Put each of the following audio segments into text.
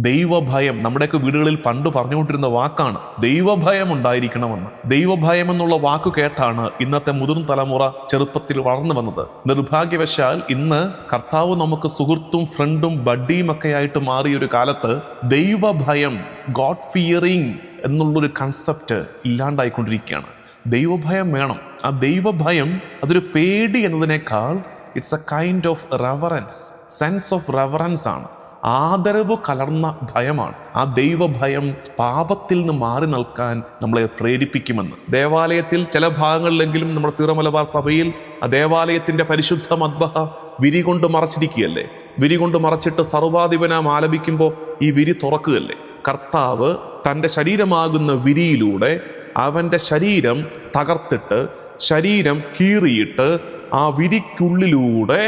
ദൈവഭയം നമ്മുടെയൊക്കെ വീടുകളിൽ പണ്ട് പറഞ്ഞുകൊണ്ടിരുന്ന വാക്കാണ്. ദൈവഭയം ഉണ്ടായിരിക്കണമെന്ന്. ദൈവഭയം എന്നുള്ള വാക്ക് കേട്ടാണ് ഇന്നത്തെ മുതിർന്ന തലമുറ ചെറുപ്പത്തിൽ വളർന്നു വന്നത്. നിർഭാഗ്യവശാൽ ഇന്ന് കർത്താവ് നമുക്ക് സുഹൃത്തും ഫ്രണ്ടും ബഡ്ഡിയും ഒക്കെ ആയിട്ട് മാറിയ ഒരു കാലത്ത് ദൈവഭയം, ഗോഡ് ഫിയറിങ് എന്നുള്ളൊരു കൺസെപ്റ്റ് ഇല്ലാണ്ടായിക്കൊണ്ടിരിക്കുകയാണ്. ദൈവഭയം വേണം. ആ ദൈവഭയം അതൊരു പേടി എന്നതിനേക്കാൾ it's A kind of reverence, sense of reverence ആണ്. ആദരവ് കലർന്ന ഭയമാണ്. ആ ദൈവഭയം പാപത്തിൽ നിന്ന് മാറി നിൽക്കാൻ നമ്മളെ പ്രേരിപ്പിക്കുമെന്ന്. ദേവാലയത്തിൽ ചില ഭാഗങ്ങളിലെങ്കിലും നമ്മുടെ സീറോ മലബാർ സഭയിൽ ആ ദേവാലയത്തിന്റെ പരിശുദ്ധ മദ്ബഹ വിരി കൊണ്ട് മറച്ചിരിക്കുകയല്ലേ. വിരി കൊണ്ട് മറച്ചിട്ട് സർവാധിപനാം ആലപിക്കുമ്പോൾ ഈ വിരി തുറക്കുകയല്ലേ. കർത്താവ് തൻ്റെ ശരീരമാകുന്ന വിരിയിലൂടെ അവൻ്റെ ശരീരം തകർത്തിട്ട്, ശരീരം കീറിയിട്ട് ആ വിരിക്കുള്ളിലൂടെ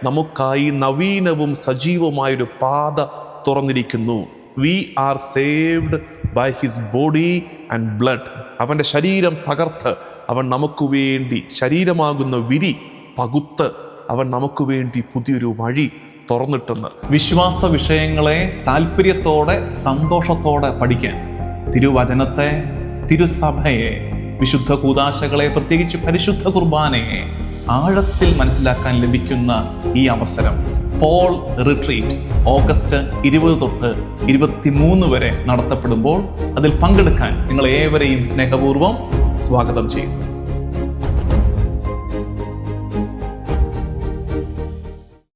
നമുക്കായി നവീനവും സജീവമായൊരു പാത തുറന്നിരിക്കുന്നു. We are saved by his body and blood. അവൻ്റെ ശരീരം തകർത്ത് അവൻ നമുക്ക് വേണ്ടി, ശരീരമാകുന്ന വിരി പകുത്ത് അവൻ നമുക്ക് വേണ്ടി പുതിയൊരു വഴി തുറന്നിട്ടെന്ന്. വിശ്വാസ വിഷയങ്ങളെ താല്പര്യത്തോടെ, സന്തോഷത്തോടെ പഠിക്കാൻ തിരുവചനത്തെ, തിരുസഭയെ, വിശുദ്ധ കൂദാശകളെ, പ്രത്യേകിച്ച് പരിശുദ്ധ കുർബാനയെ ആഴത്തിൽ മനസ്സിലാക്കാൻ ലഭിക്കുന്ന ഈ അവസരം പോൾ റിട്രീറ്റ് ഓഗസ്റ്റ് 20 തൊട്ട് 23 വരെ നടത്തപ്പെടുമ്പോൾ അതിൽ പങ്കെടുക്കാൻ നിങ്ങൾ ഏവരെയും സ്നേഹപൂർവ്വം സ്വാഗതം ചെയ്യുന്നു.